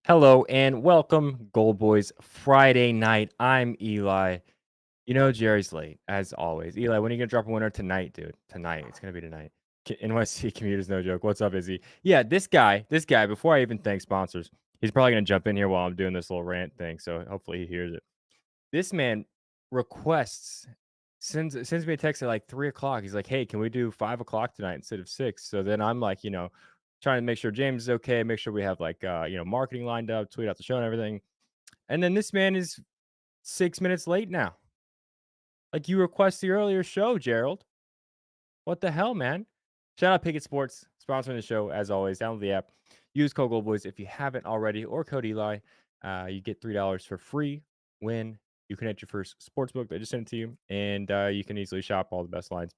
Hello and welcome, GoldBoys Friday night. I'm Eli. You know, Jerry's late, as always. Eli, when are you going to drop a winner tonight, dude? Tonight. It's going to be tonight. NYC commuters, no joke. What's up, Izzy? Yeah, this guy, before I even thank sponsors, he's probably going to jump in here while I'm doing this little rant thing. So hopefully he hears it. This man requests, sends me a text at like 3 o'clock. He's like, hey, can we do 5 o'clock tonight instead of 6? So then I'm like, trying to make sure James is okay, make sure we have like marketing lined up, tweet out the show and everything. And then this man is 6 minutes late now. Like you requested the earlier show, Gerald. What the hell, man? Shout out Pickett Sports, sponsoring the show as always. Download the app. Use code GoldBoys if you haven't already, or code Eli. You get $3 for free when you connect your first sports book. They just sent it to you, and you can easily shop all the best lines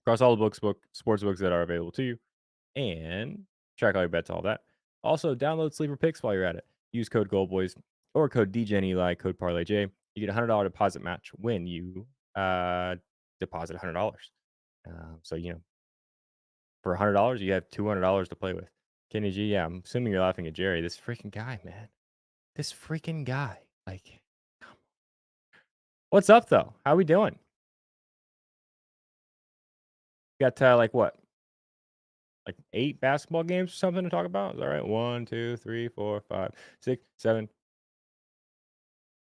across all the sports books that are available to you, and track all your bets, all that. Also, download Sleeper Picks while you're at it. Use code GoldBoys or code DGenEli, code ParlayJ. You get a $100 deposit match when you deposit $100. So, for $100, you have $200 to play with. Kenny G, yeah, I'm assuming you're laughing at Jerry. This freaking guy, man. This freaking guy. Like, what's up, though? How we doing? Got, like, what? Like 8 basketball games or something to talk about? Is that right? 1, 2, 3, 4, 5, 6, 7,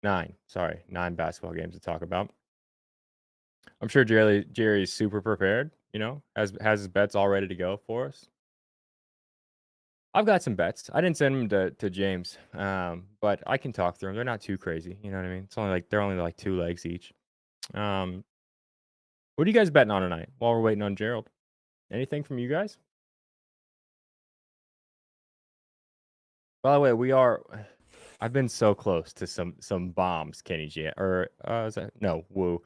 9. Sorry, 9 basketball games to talk about. I'm sure Jerry's super prepared, has his bets all ready to go for us. I've got some bets. I didn't send them to James, but I can talk through them. They're not too crazy. You know what I mean? They're only like 2 legs each. What are you guys betting on tonight while we're waiting on Gerald? Anything from you guys? By the way, I've been so close to some bombs, Kenny G. Or is that no Woo?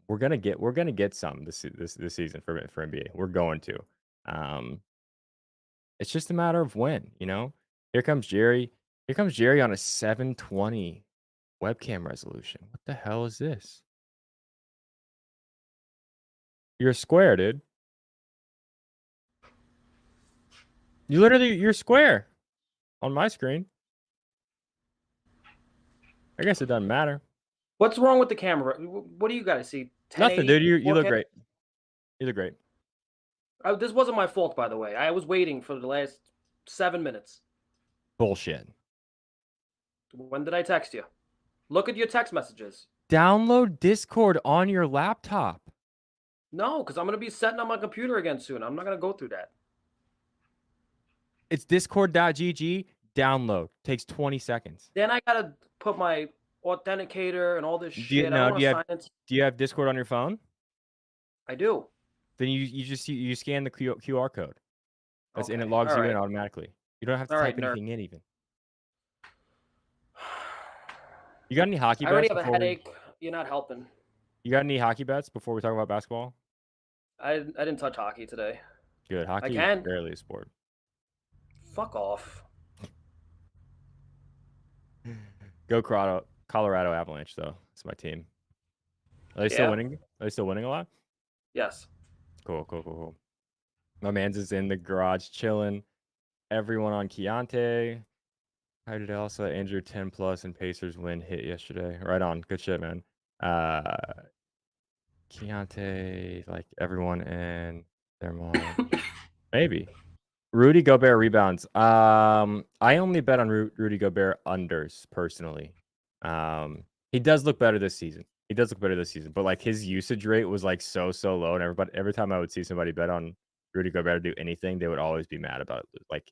We're gonna get some this season for NBA. We're going to. It's just a matter of when. Here comes Jerry. Here comes Jerry on a 720 webcam resolution. What the hell is this? You're a square, dude. You're square on my screen. I guess it doesn't matter. What's wrong with the camera? What do you guys see? Nothing, dude. You look great. You look great. This wasn't my fault, by the way. I was waiting for the last 7 minutes. Bullshit. When did I text you? Look at your text messages. Download Discord on your laptop. No, because I'm going to be setting up my computer again soon. I'm not going to go through that. It's discord.gg. Download. Takes 20 seconds. Then I got to put my authenticator and all this shit. Do you have Discord on your phone? I do. Then you scan the QR code. And it logs all you right. in automatically. You don't have to type anything in even. You got any hockey bets? I already have a headache. You're not helping. You got any hockey bets before we talk about basketball? I didn't touch hockey today. Good. Hockey is barely a sport. Fuck off. Go Colorado Avalanche, though. It's my team. Are they still winning? Are they still winning a lot? Yes. Cool. My man's is in the garage chilling. Everyone on Keontae. How did also Andrew 10 plus and Pacers win hit yesterday? Right on. Good shit, man. Keontae, like everyone and their mom. Maybe. Rudy Gobert rebounds. I only bet on Rudy Gobert unders personally. He does look better this season. But like his usage rate was like so low, and every time I would see somebody bet on Rudy Gobert to do anything, they would always be mad about it. Like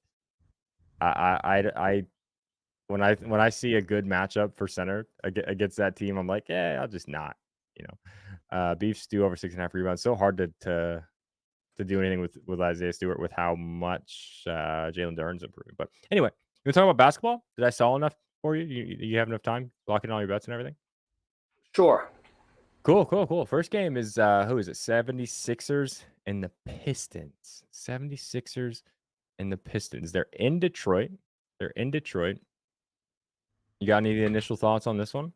when I see a good matchup for center against that team, I'm like, yeah, I'll just not. Beef stew over 6.5 rebounds. So hard to do anything with Isaiah Stewart with how much Jalen Duren's improved. But anyway, you want to talk about basketball? Did I sell enough for you? You have enough time locking all your bets and everything? Sure. Cool. First game is who is it? 76ers and the Pistons. 76ers and the Pistons. They're in Detroit. You got any initial thoughts on this one?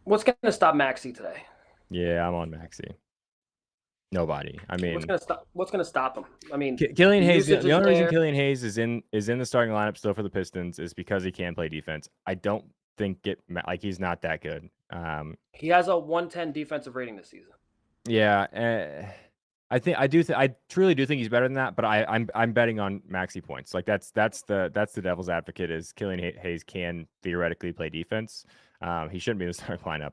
What's going to stop Maxey today? Yeah, I'm on Maxey. Nobody. I mean, What's gonna stop him? I mean, Killian the Hayes. usage The is only reason there. Killian Hayes is in the starting lineup still for the Pistons is because he can play defense. I don't think like he's not that good. He has a 110 defensive rating this season. Yeah, I truly do think he's better than that, but I'm betting on maxi points. Like that's the devil's advocate is Killian Hayes can theoretically play defense. He shouldn't be in the starting lineup.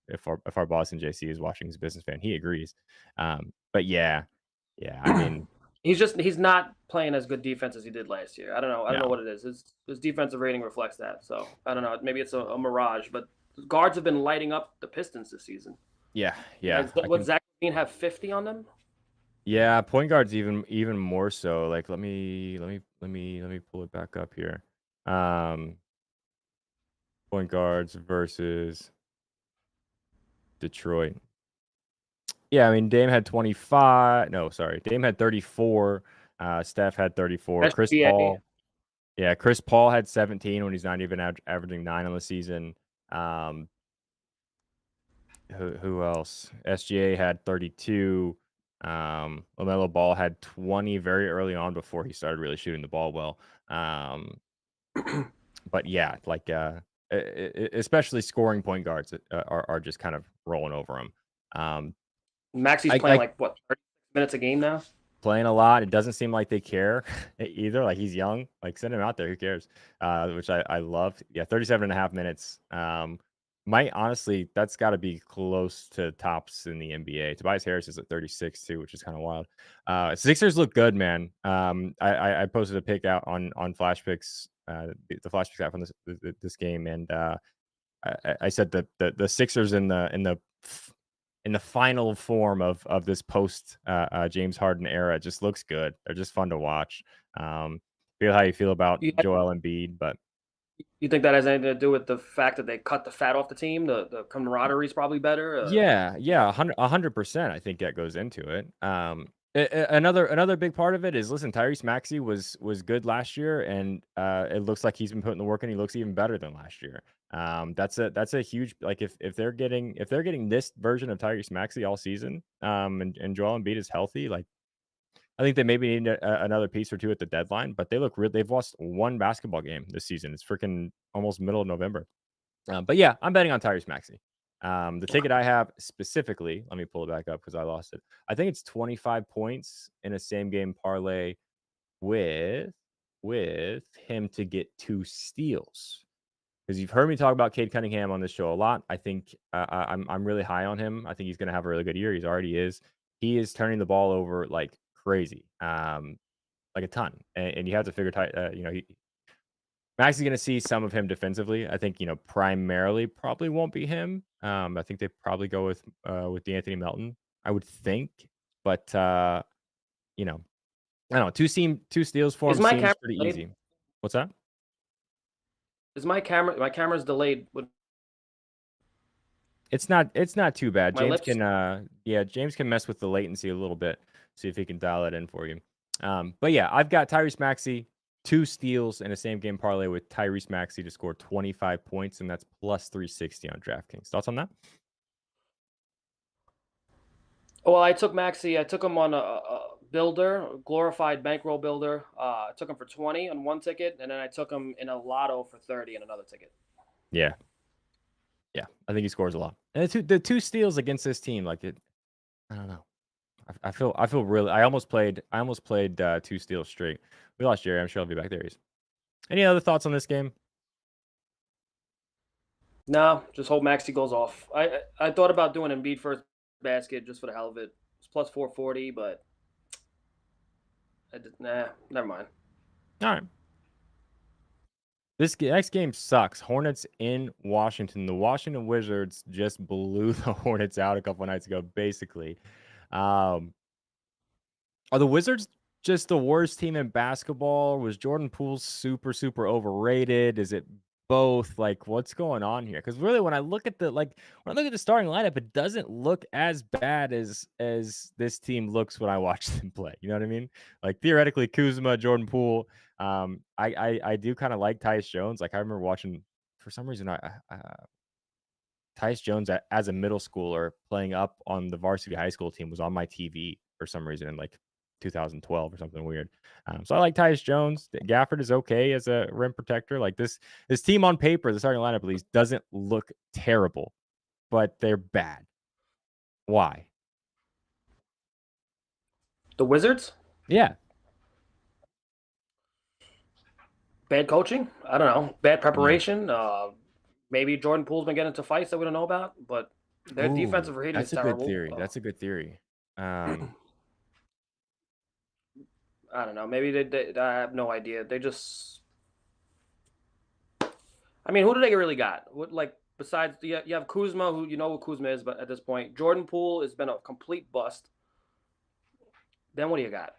If our boss in JC is watching, his business fan, he agrees. But yeah. I mean, He's not playing as good defense as he did last year. I don't know no, what it is. His defensive rating reflects that. So I don't know. Maybe it's a mirage. But guards have been lighting up the Pistons this season. yeah. I What can. Zach Levine have 50 on them? Yeah, point guards even more so. Like let me pull it back up here. Um, Point guards versus Detroit. Yeah, I mean Dame had 25. No, sorry. Dame had 34. Steph had 34. Chris SGA. Paul. Yeah, Chris Paul had 17 when he's not even averaging 9 on the season. Um, who else? SGA had 32. LaMelo Ball had 20 very early on before he started really shooting the ball well. Um, but yeah, like especially scoring point guards are just kind of rolling over him. Um, Maxi's playing I like what 36 minutes a game now. playing a lot. It doesn't seem like they care either. Like he's young. Like send him out there. Who cares? Which I love. Yeah, 37 and a half minutes. Might honestly, that's got to be close to tops in the NBA. Tobias Harris is at 36 too, which is kind of wild. Sixers look good, man. I posted a pic out on Flash Picks, the Flash Picks out from this game, and I said that the Sixers in the final form of this post James Harden era just looks good. They're just fun to watch. Feel how you feel about You, Joel Embiid, but you think that has anything to do with the fact that they cut the fat off the team? The camaraderie is probably better. yeah, 100%. I think that goes into it. Another big part of it is listen, Tyrese Maxey was good last year, and it looks like he's been putting the work in. He looks even better than last year. That's a huge like if they're getting this version of Tyrese Maxey all season, and Joel Embiid is healthy, like I think they maybe need another piece or two at the deadline, but they look real. They've lost one basketball game this season. It's freaking almost middle of November. But yeah, I'm betting on Tyrese Maxey. The ticket I have specifically, let me pull it back up because I lost it. I think it's 25 points in a same game parlay with with him to get 2 steals. Because you've heard me talk about Cade Cunningham on this show a lot. I think I'm really high on him. I think he's going to have a really good year. He's already is. He is turning the ball over like crazy, like a ton. And you have to figure, Max is going to see some of him defensively. I think primarily probably won't be him. I think they probably go with D'Anthony Melton. I would think, but you know, I don't know. Two steals for Is him my seems camera pretty delayed? easy. What's that? Is my camera's delayed with It's not too bad. my James lips? can James can mess with the latency a little bit, see if he can dial that in for you. But yeah, I've got Tyrese Maxey, 2 steals in a same game parlay with Tyrese Maxey to score 25 points, and that's plus 360 on DraftKings. Thoughts on that? Well, I took Maxi. I took him on a builder, a glorified bankroll builder. I took him for 20 on one ticket, and then I took him in a lotto for 30 on another ticket. Yeah. Yeah. I think he scores a lot. And the two steals against this team, like it, I don't know. I feel really I almost played 2 steals straight. We lost Jerry. I'm sure I'll be back there. Any other thoughts on this game? No, just hope Maxi goes off. I thought about doing Embiid first basket just for the hell of it. It's plus 440, but never mind. All right. This next game sucks. Hornets in Washington. The Washington Wizards just blew the Hornets out a couple nights ago, basically. Um, are the Wizards just the worst team in basketball? Was Jordan Poole super, super overrated? Is it both? Like, what's going on here? Because really, when I look at the starting lineup, it doesn't look as bad as this team looks when I watch them play. You know what I mean? Like theoretically, Kuzma, Jordan Poole. I do kind of like Tyus Jones. Like I remember watching for some reason Tyus Jones as a middle schooler playing up on the varsity high school team was on my TV for some reason in like 2012 or something weird. So I like Tyus Jones. Gafford is okay as a rim protector. Like this team on paper, the starting lineup at least doesn't look terrible, but they're bad. Why? The Wizards? Yeah. Bad coaching? I don't know. Bad Yeah. preparation? Maybe Jordan Poole's been getting into fights that we don't know about, but their Ooh, defensive rating is that's a good terrible. theory. That's a good theory. Um, I don't know. Maybe I have no idea. They just. I mean, who do they really got? What like besides you have Kuzma, who you know who Kuzma is, but at this point, Jordan Poole has been a complete bust. Then what do you got?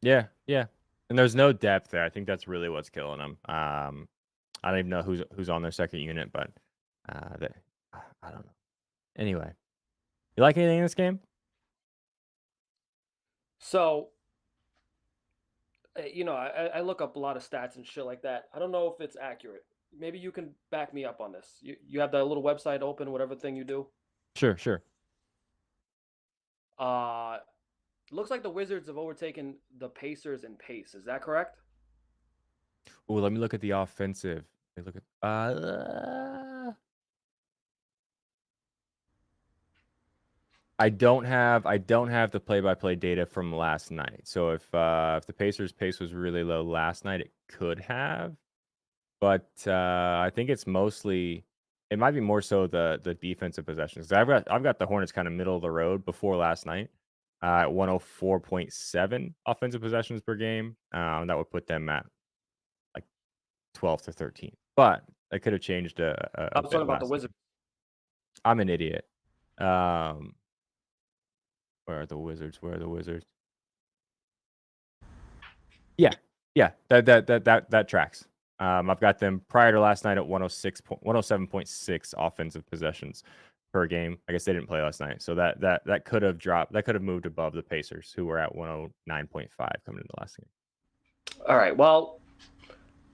yeah, yeah. And there's no depth there. I think that's really what's killing them. I don't even know who's on their second unit, but they, I don't know. Anyway, you like anything in this game? So I look up a lot of stats and shit like that. I don't know if it's accurate. Maybe you can back me up on this. You have that little website open, whatever thing you do. Sure, sure. Uh, looks like the Wizards have overtaken the Pacers in pace. Is that correct? Oh, let me look at the offensive. Let me look at I don't have the play-by-play data from last night. So if the Pacers pace was really low last night, it could have. But I think it's mostly it might be more so the defensive possessions. I've got the Hornets kind of middle of the road before last night at 104.7 offensive possessions per game. That would put them at like 12 to 13. But that could have changed I a was talking bit about the last Wizards. night. I'm an idiot. Um, where are the Wizards? Where are the Wizards? Yeah, yeah, that tracks. I've got them prior to last night at 107.6 offensive possessions per game. I guess they didn't play last night, so that could have dropped. That could have moved above the Pacers, who were at 109.5 coming into the last game. All right. Well,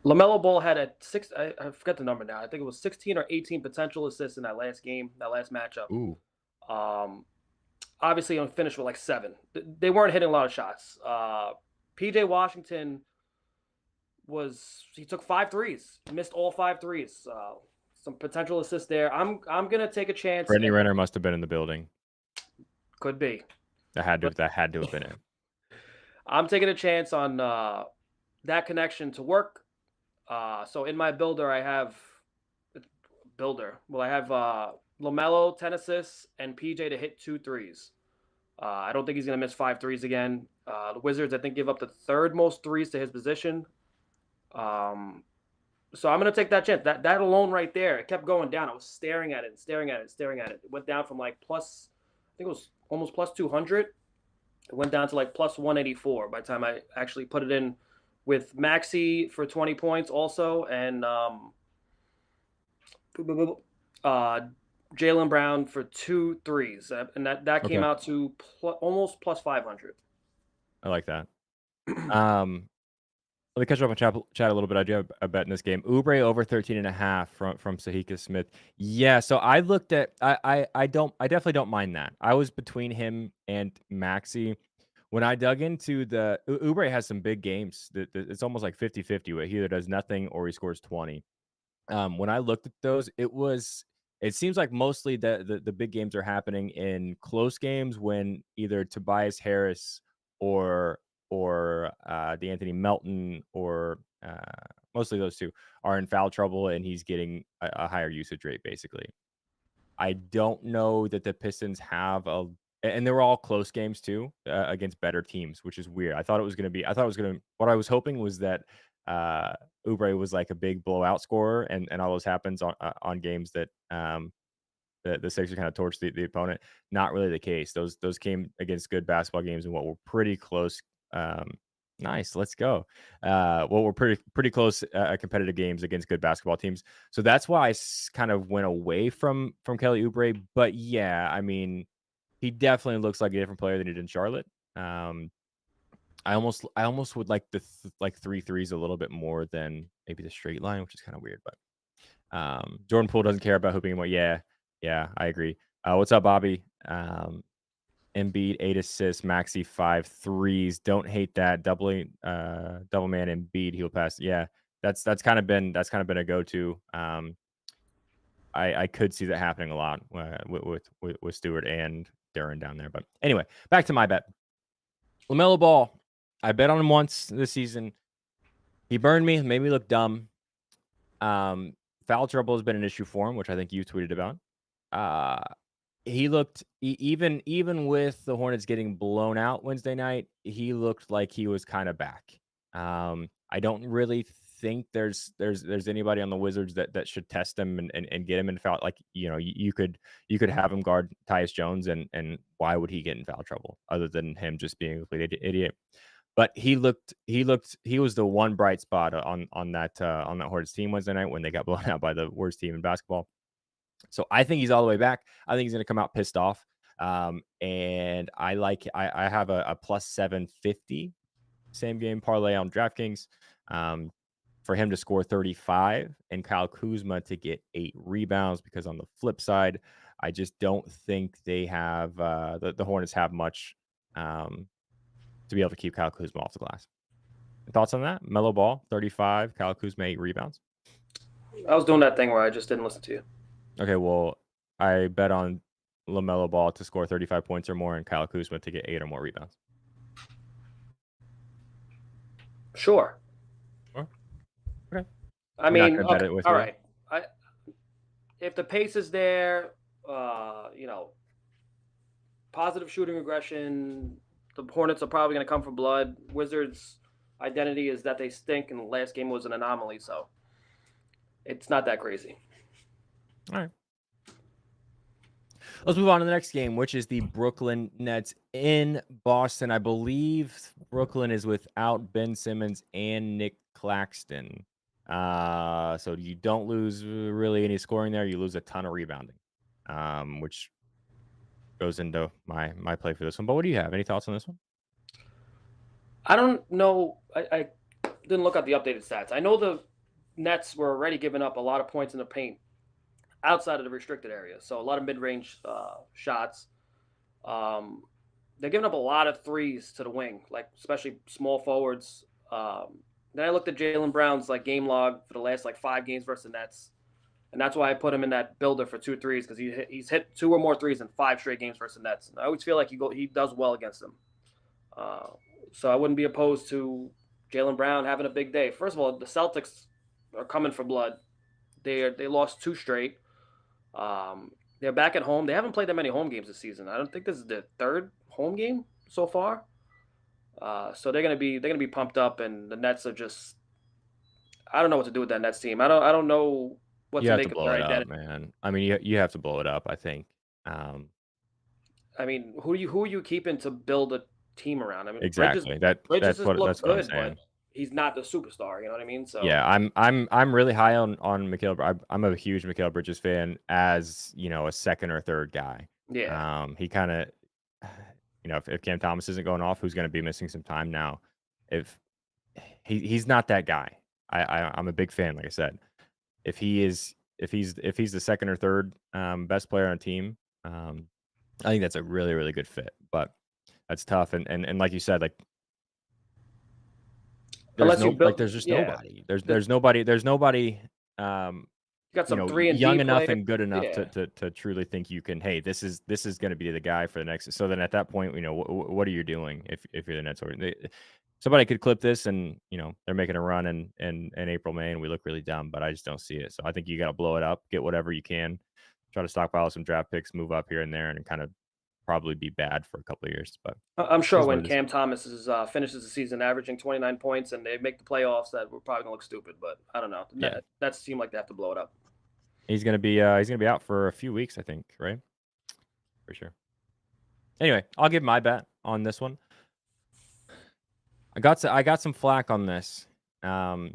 Lamelo Ball had a six. I forget the number now. I think it was 16 or 18 potential assists in that last game, that last matchup. Ooh, Um, obviously, on finished with like seven. They weren't hitting a lot of shots. PJ Washington he took five threes, missed all five threes. Some potential assists there. I'm gonna take a chance. Brittany Renner must have been in the building. Could be, but That had to have been it. I'm taking a chance on that connection to work. So in my builder, I have Well, I have Lamelo 10 assists and PJ to hit two threes. I don't think he's going to miss five threes again. The Wizards, I think, give up the third most threes to his position. Um, so I'm going to take that chance. That alone right there, it kept going down. I was staring at it, staring at it, staring at it. It went down from like plus, I think it was almost plus 200. It went down to like plus 184 by the time I actually put it in with Maxi for 20 points also, and uh, Jalen Brown for two threes, and that came Okay, out to almost plus 500. I like that. Um, Let me catch up on chat a little bit. I do have a bet in this game. Oubre over 13.5 from Sahika Smith. Yeah, so I looked at I definitely don't mind that. I was between him and Maxi. When I dug into the Oubre has some big games. It's almost like 50-50 where he either does nothing or he scores 20. When I looked at those, it seems like mostly the big games are happening in close games when either Tobias Harris or the Anthony Melton or mostly those two are in foul trouble and he's getting a higher usage rate basically. I don't know that the Pistons have and they were all close games too against better teams, which is weird. I thought it was going to, what I was hoping was that uh, Oubre was like a big blowout scorer and all this happens on games that the Sixers kind of torched the opponent. Not really the case. Those came against good basketball games and what were pretty close. Um, nice, let's go. What were pretty close competitive games against good basketball teams. So that's why I kind of went away from Kelly Oubre. But yeah, I mean, he definitely looks like a different player than he did in Charlotte. Um, I almost would like like three threes a little bit more than maybe the straight line, which is kind of weird. But Jordan Poole doesn't care about hooping anymore. Yeah, Yeah, I agree. What's up, Bobby? Embiid, 8 assists, Maxey 5 threes. Don't hate that. Double man Embiid, he'll pass. Yeah, that's kind of been a go-to. I could see that happening a lot with Stewart and Duran down there. But anyway, back to my bet. LaMelo Ball. I bet on him once this season. He burned me, made me look dumb. Um, Foul trouble has been an issue for him, which I think you tweeted about. Uh, he looked even with the Hornets getting blown out Wednesday night, he looked like he was kinda back. I don't really think there's anybody on the Wizards that should test him and get him in foul like, you could have him guard Tyus Jones, and why would he get in foul trouble other than him just being a complete idiot? But he was the one bright spot on that Hornets team Wednesday night when they got blown out by the worst team in basketball. So I think he's all the way back. I think he's going to come out pissed off. And I have a plus 750 same game parlay on DraftKings for him to score 35 and Kyle Kuzma to get 8 rebounds because on the flip side, I just don't think they have the Hornets have much to be able to keep Kyle Kuzma off the glass. Thoughts on that? Mellow ball, 35, Kyle Kuzma, 8 rebounds. I was doing that thing where I just didn't listen to you. Okay, well, I bet on LaMelo Ball to score 35 points or more and Kyle Kuzma to get 8 or more rebounds. Sure. Sure. Okay. I You're not mean, gonna bet okay, it with all me? right. I If the pace is there, positive shooting regression, the Hornets are probably going to come for blood. Wizards' identity is that they stink, and the last game was an anomaly, so it's not that crazy. All right. Let's move on to the next game, which is the Brooklyn Nets in Boston. I believe Brooklyn is without Ben Simmons and Nick Claxton. So you don't lose really any scoring there. You lose a ton of rebounding, which goes into my play for this one. But what do you have? Any thoughts on this one? I don't know. I didn't look at the updated stats. I know the Nets were already giving up a lot of points in the paint outside of the restricted area, so a lot of mid-range shots. Um, they're giving up a lot of threes to the wing, like especially small forwards. Then I looked at Jalen Brown's like game log for the last like 5 games versus the Nets, and that's why I put him in that builder for 2 threes because he's hit 2 or more threes in 5 straight games versus the Nets. And I always feel like he does well against them. Uh, so I wouldn't be opposed to Jalen Brown having a big day. First of all, the Celtics are coming for blood. They lost 2 straight. They're back at home. They haven't played that many home games this season. I don't think this is their third home game so far. So they're gonna be pumped up, and the Nets are just I don't know what to do with that Nets team. I don't know what You to have to make of blow their it up, identity. man. I mean, you have to blow it up, I think. Um, I mean, who are you keeping to build a team around? I mean, Bridges exactly. Bridges That's has what looked that's what I'm good, but saying. he's not the superstar. You know what I mean? So Yeah, I'm really high on Mikal. I'm a huge Mikal Bridges fan as a second or third guy. yeah. He kind of, if Cam Thomas isn't going off, who's going to be missing some time now? If he's not that guy, I'm a big fan. Like I said, if he's the second or third best player on a team, I think that's a really really good fit. But that's tough, and like you said, like Unless you build, there's just yeah, nobody. the, there's nobody, um, you got some three and D young enough players. and good enough Yeah. to truly think you can, "Hey, this is gonna be the guy for the next." So then at that point, what are you doing if you're the Nets or somebody could clip this and, they're making a run in April, May, and we look really dumb, but I just don't see it. So I think you gotta blow it up, get whatever you can, try to stockpile some draft picks, move up here and there, and kind of probably be bad for a couple of years, but I'm it sure is what when it is. Cam Thomas finishes the season averaging 29 points and they make the playoffs, that we're probably gonna look stupid. But I don't know. Yeah. That seem like they have to blow it up. He's gonna be out for a few weeks, I think, right? For sure. Anyway, I'll give my bet on this one. I got some flack on this. Um,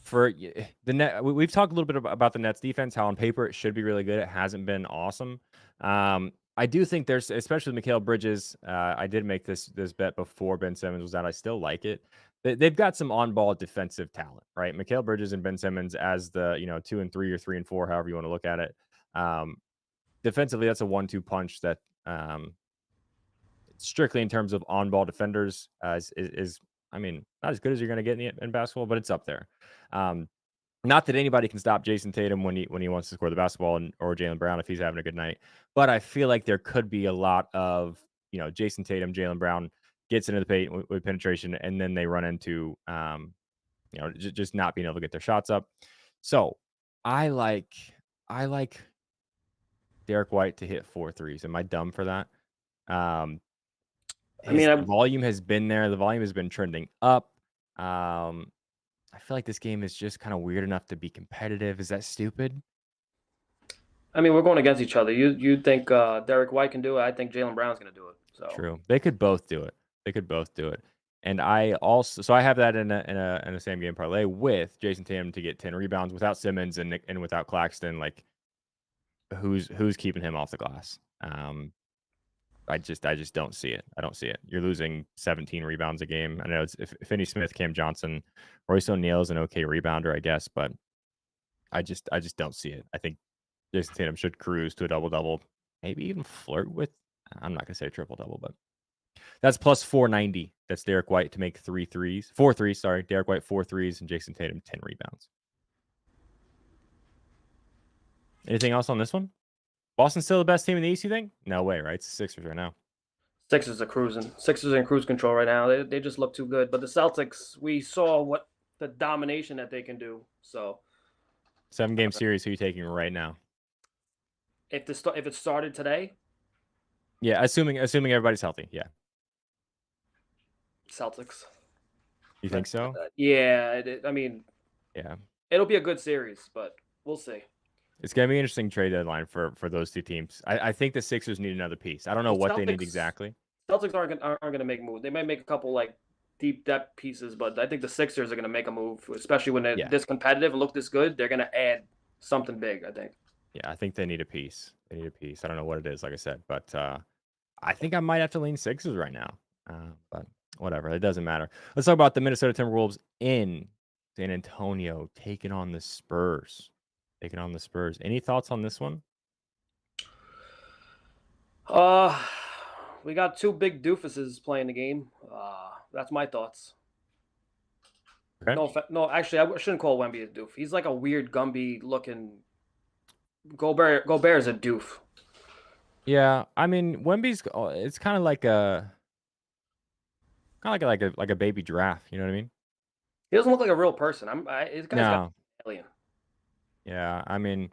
for the net, we've talked a little bit about the Nets defense. How on paper it should be really good. It hasn't been awesome. I do think there's, especially Mikal Bridges. I did make this bet before Ben Simmons was out. I still like it. They've got some on-ball defensive talent, right? Mikal Bridges and Ben Simmons as the 2 and 3 or 3 and 4, however you want to look at it. Um, defensively, that's a 1-2 punch that, strictly in terms of on-ball defenders, is I mean, not as good as you're gonna get in basketball, but it's up there. Um, Not that anybody can stop Jason Tatum when he wants to score the basketball or Jaylen Brown if he's having a good night, but I feel like there could be a lot of, Jason Tatum, Jaylen Brown gets into the paint with penetration, and then they run into, just not being able to get their shots up. So, I like I like Derek White to hit 4 threes. Am I dumb for that? Um, I mean, his volume has been there. The volume has been trending up. Um, I feel like this game is just kinda weird enough to be competitive. Is that stupid? we're going against each other. You think Derek White can do it? I think Jalen Brown's going to do it. So True. They could both do it. They could both do it. And I also I have that in a same game parlay with Jason Tatum to get 10 rebounds without Simmons and without Claxton. Like, who's keeping him off the glass? I just don't see it. I don't see it. You're losing 17 rebounds a game. I know it's if Finney Smith, Cam Johnson, Royce O'Neal is an okay rebounder, I guess, but I just don't see it. I think Jason Tatum should cruise to a double double, maybe even flirt with. I'm not gonna say triple double, but that's plus 490. That's Derek White to make 4 threes. Sorry, Derek White 4 threes and Jason Tatum 10 rebounds. Anything else on this one? Boston's still the best team in the East, you think? No way, right? It's the Sixers right now. Sixers are cruising. Sixers are in cruise control right now. They just look too good. But the Celtics, we saw what the domination that they can do. So 7-game series. Who are you taking right now? if it started today, Yeah, assuming everybody's healthy. Yeah, Celtics. you think so? Yeah, Yeah, it'll be a good series, but we'll see. it's gonna be an interesting trade deadline for those two teams. I think the Sixers need another piece. I don't know The what they need exactly. Celtics aren't gonna make moves. They might make a couple like deep depth pieces, but I think the Sixers are gonna make a move, especially when they're Yeah, this competitive and look this good. They're gonna add something big. I think. yeah, I think they need a piece. They need a piece. I don't know what it is, like I said, but I think I might have to lean Sixers right now. But whatever, it doesn't matter. Let's talk about the Minnesota Timberwolves in San Antonio taking on the Spurs. Taking on the Spurs. Any thoughts on this one? Uh, we got two big doofuses playing the game. That's my thoughts. Okay. No, actually, I shouldn't call Wemby a doof. He's like a weird Gumby looking. Gobert is a doof. Yeah, I mean Wemby's. It's kind of like a baby giraffe. You know what I mean? He doesn't look like a real person. This guy's got No. alien. Yeah, I mean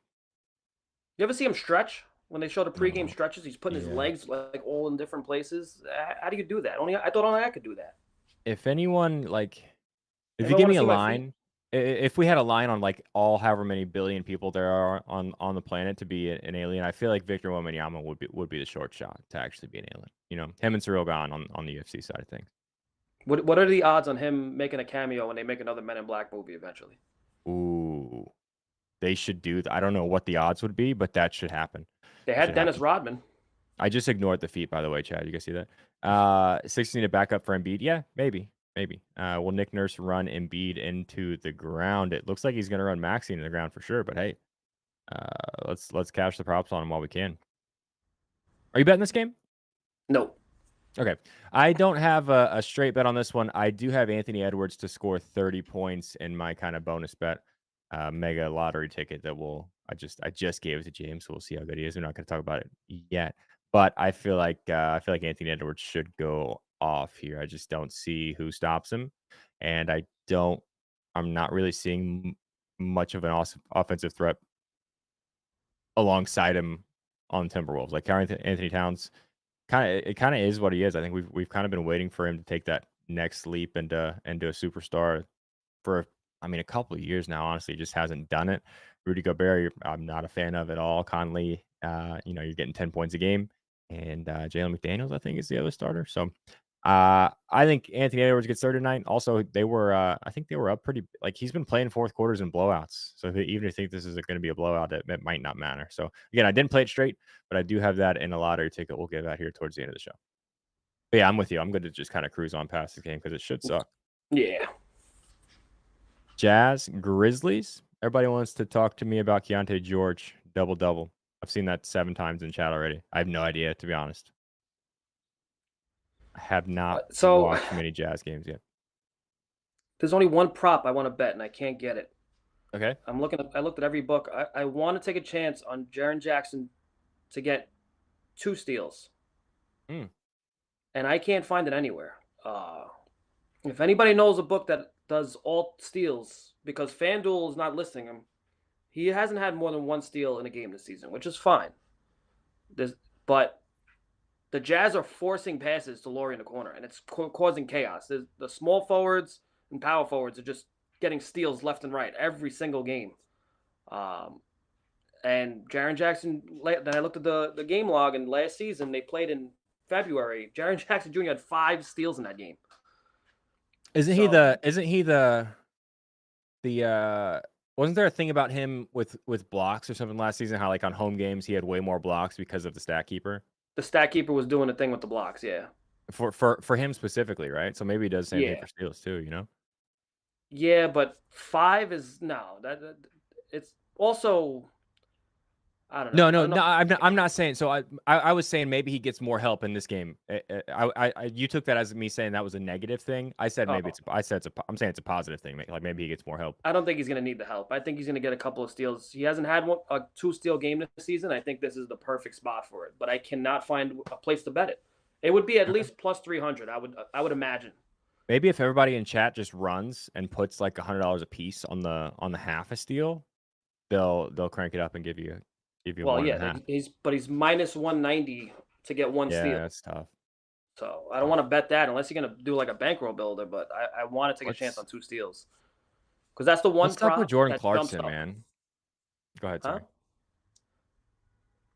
You ever see him stretch? When they show the pregame no. stretches, he's putting his Yeah. legs like all in different places. How do you do that? I thought only I could do that. If anyone like If If you I give want me to a see my feet, line, if we had a line on like all however many billion people there are on the planet to be an alien, I feel like Victor Wembanyama would be the short shot to actually be an alien. Him and Cyril Gahn on the UFC side of things. what are the odds on him making a cameo when they make another Men in Black movie eventually? Ooh, they should do that. I don't know what the odds would be, but that should happen. They It had should Dennis happen. Rodman. I just ignored the feet, by the way, Chad. You guys see that? 16 to back up for Embiid. Yeah, maybe. Maybe. Will Nick Nurse run Embiid into the ground? It looks like he's going to run Maxey into the ground for sure. But hey, let's cash the props on him while we can. Are you betting this game? No, Okay. I don't have a straight bet on this one. I do have Anthony Edwards to score 30 points in my kind of bonus bet mega lottery ticket that I just gave it to James, so we'll see how good he is. We're not going to talk about it yet, but I feel like Anthony Edwards should go off here. I just don't see who stops him, and I'm not really seeing much of an offensive threat alongside him on Timberwolves. Like Anthony Towns kind of is what he is. I think we've kind of been waiting for him to take that next leap into a superstar for a couple of years now. Honestly, he just hasn't done it. Rudy Gobert, I'm not a fan of at all. Conley, you're getting 10 points a game, and Jalen McDaniels, I think, is the other starter. So I think Anthony Edwards gets 39. Also, I think they were up pretty. Like he's been playing fourth quarters and blowouts. So even if you think this is going to be a blowout, it might not matter. So again, I didn't play it straight, but I do have that in a lottery ticket. We'll give out here towards the end of the show. But yeah, I'm with you. I'm going to just kind of cruise on past the game because it should suck. yeah, Jazz, Grizzlies. Everybody wants to talk to me about Keontae George double double. I've seen that 7 times in chat already. I have no idea, to be honest. I have not So watched many Jazz games yet. there's only one prop I want to bet, and I can't get it. Okay. I looked at every book. I want to take a chance on Jaren Jackson to get 2 steals, Mm. and I can't find it anywhere. If anybody knows a book that does all steals, because FanDuel is not listing him, he hasn't had more than 1 steal in a game this season, which is fine. But the Jazz are forcing passes to Laurie in the corner, and it's causing chaos. The small forwards and power forwards are just getting steals left and right every single game. Um, and Jaren Jackson, then I looked at the game log, and last season they played in February. Jaren Jackson Jr. had 5 steals in that game. So Isn't he the wasn't there a thing about him with blocks or something last season? How like on home games he had way more blocks because of the stat keeper the stat keeper was doing the thing with the blocks. Yeah, for him specifically, right? So maybe he does the same thing yeah, for steals too. You know? yeah. But 5 is no. It's also I don't know. No, I no, don't know. no. I'm not saying. So I was saying maybe he gets more help in this game. You took that as me saying that was a negative thing. I said maybe Oh, it's. I said I'm saying it's a positive thing. Like maybe he gets more help. I don't think he's going to need the help. I think he's going to get a couple of steals. He hasn't had a 2 steal game this season. I think this is the perfect spot for it. But I cannot find a place to bet it. It would be at least plus 300. I would imagine. Maybe if everybody in chat just runs and puts like $100 a piece on the half a steal, they'll crank it up and give you Well, one and yeah, a half. he's minus 190 to get 1 steal. Yeah, that's tough. So I don't want to bet that unless you're going to do like a bankroll builder. But I want to take a chance Let's on 2 steals because that's the one let's talk with prop Jordan that jumps Clarkson, up. man. Go ahead, Huh? sorry.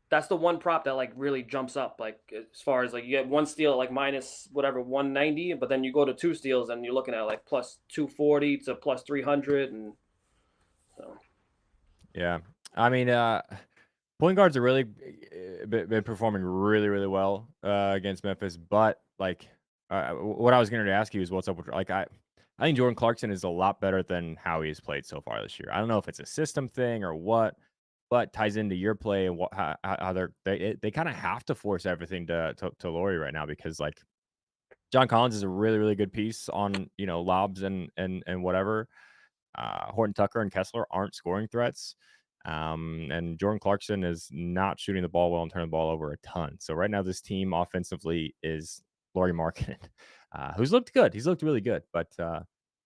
That's the one prop that like really jumps up. Like as far as like you get 1 steal at like minus whatever 190, but then you go to 2 steals and you're looking at like plus 240 to plus 300, and so Yeah. I mean, point guards are really been performing really, really well against Memphis, but like what I was going to ask you is what's up with like I think Jordan Clarkson is a lot better than how he's played so far this year. I don't know if it's a system thing or what, but ties into your play and how they kind of have to force everything to Laurie right now because like John Collins is a really, really good piece on lobs and whatever. Horton Tucker and Kessler aren't scoring threats. And Jordan Clarkson is not shooting the ball well and turning the ball over a ton. So right now, this team offensively is Laurie Markkinen, who's looked good. He's looked really good. But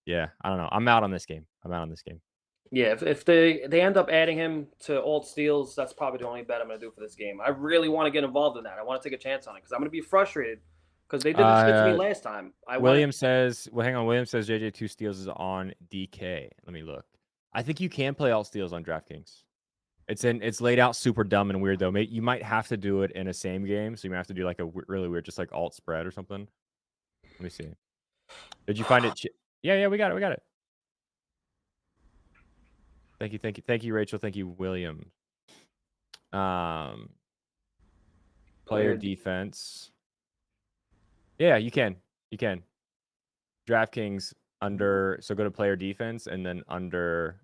yeah, I don't know. I'm out on this game. I'm out on this game. yeah, if they end up adding him to alt steals, that's probably the only bet I'm going to do for this game. I really want to get involved in that. I want to take a chance on it because I'm going to be frustrated because they did this shit to me Uh, last time. I wanted William says, well, hang on. William says JJ 2 steals is on DK. Let me look. I think you can play all steals on DraftKings. It's laid out super dumb and weird though. You might have to do it in a same game, so you might have to do like a really weird, just like alt spread or something. Let me see. Did you find it? Yeah, yeah, we got it. We got it. Thank you, Rachel. Thank you, William. Um, player player. defense. Yeah, you can. You can. DraftKings under. So go to player defense and then under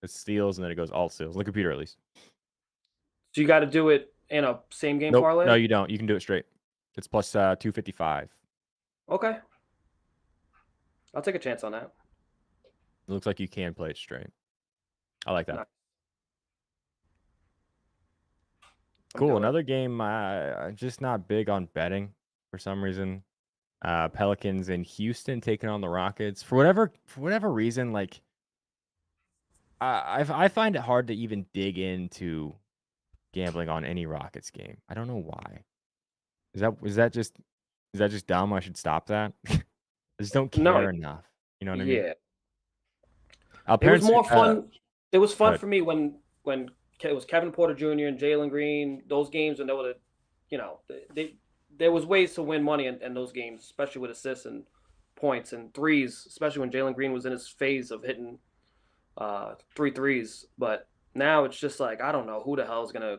it's steals and then it goes alt steals. On the computer at least. So you got to do it in a same game Nope. No, parlay. you don't. You can do it straight. It's plus 255. Okay, I'll take a chance on that. It looks like you can play it straight. I like that. Nice. I'm Cool. doing it. Another game. I'm just not big on betting for some reason. Pelicans in Houston taking on the Rockets for whatever reason. Like I find it hard to even dig into gambling on any Rockets game. I don't know why. Is that just dumb? I should stop that. I just don't No, care enough. You know what I mean? yeah, it was Parents. more fun. It was fun Good. for me when it was Kevin Porter Jr. and Jalen Green. Those games when they were, there was ways to win money in those games, especially with assists and points and threes. Especially when Jalen Green was in his phase of hitting 3 threes. But now it's just like I don't know who the hell is gonna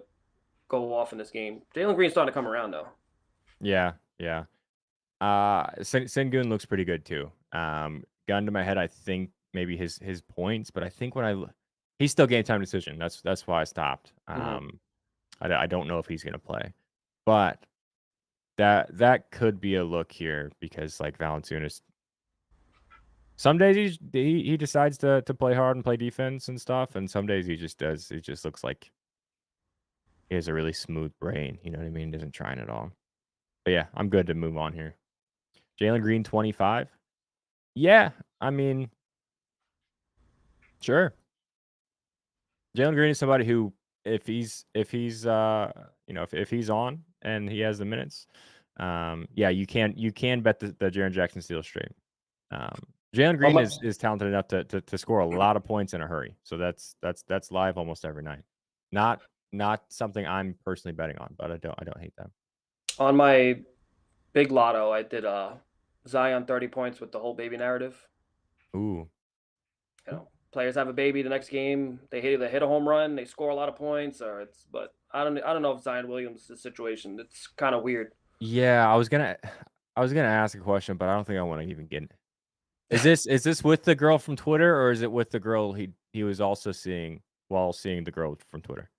go off in this game. Jalen Green's starting to come around though. Yeah. Yeah. Sengun looks pretty good too. Gun to my head, I think maybe his points, but I think he's still game time decision. That's why I stopped. Mm-hmm. I don't know if he's gonna play, but that could be a look here because like Valanciunas, some days he decides to play hard and play defense and stuff, and some days he just does. It just looks like he has a really smooth brain. You know what I mean? Doesn't try it all. But yeah, I'm good to move on here. Jalen Green 25. Yeah, I mean, sure. Jalen Green is somebody who, if he's if he's on and he has the minutes, yeah, you can bet the Jaren Jackson steal straight. Jalen On Green my is talented enough to score a lot of points in a hurry. So that's live almost every night. Not something I'm personally betting on, but I don't hate that. on my big lotto, I did Zion 30 points with the whole baby narrative. Ooh. Players have a baby the next game, they hit a home run, they score a lot of points, or it's but I don't know if Zion Williams' situation. It's kind of weird. Yeah, I was gonna ask a question, but I don't think I want to even get. Is this with the girl from Twitter, or is it with the girl he was also seeing while seeing the girl from Twitter?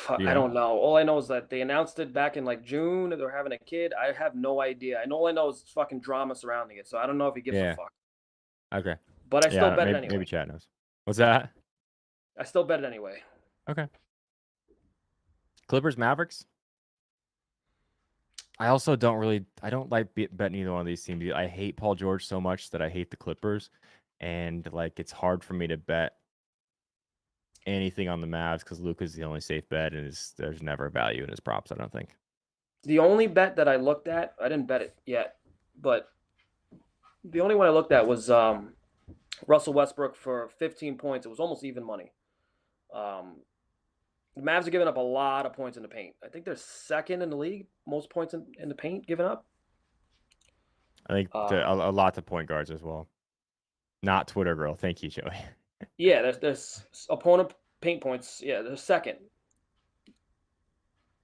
Do you I know? don't know. All I know is that they announced it back in like June that they're having a kid. I have no idea. All I know is fucking drama surrounding it. So I don't know if he gives a Yeah. fuck. Okay. But I Yeah. still bet it Maybe anyway. chat knows. What's that? I still bet it anyway. Okay. Clippers Mavericks. I also I don't like betting either one of these teams. I hate Paul George so much that I hate the Clippers, and like it's hard for me to bet anything on the Mavs because Luka's the only safe bet, and there's never value in his props. I don't think. The only bet that I looked at, I didn't bet it yet, but the only one I looked at was Russell Westbrook for 15 points. It was almost even money. Um, the Mavs are giving up a lot of points in the paint. I think they're second in the league, most points in the paint given up. I think Uh, a lot of point guards as well. Not Twitter girl. Thank you, Joey. yeah, there's opponent paint points. Yeah, they're second.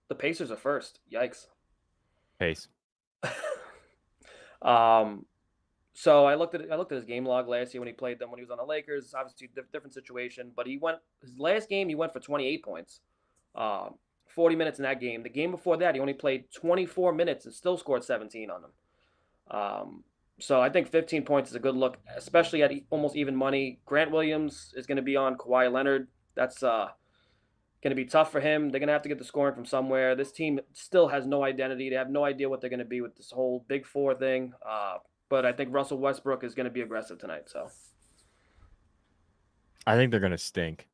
The Pacers are first. Yikes. Pace. um, so I looked at his game log last year when he played them when he was on the Lakers. Obviously, different situation, but his last game he went for 28 points, 40 minutes in that game. The game before that, he only played 24 minutes and still scored 17 on them. So I think 15 points is a good look, especially at almost even money. Grant Williams is going to be on Kawhi Leonard. That's going to be tough for him. They're going to have to get the scoring from somewhere. This team still has no identity. They have no idea what they're going to be with this whole Big Four thing. But I think Russell Westbrook is going to be aggressive tonight. So I think they're gonna stink.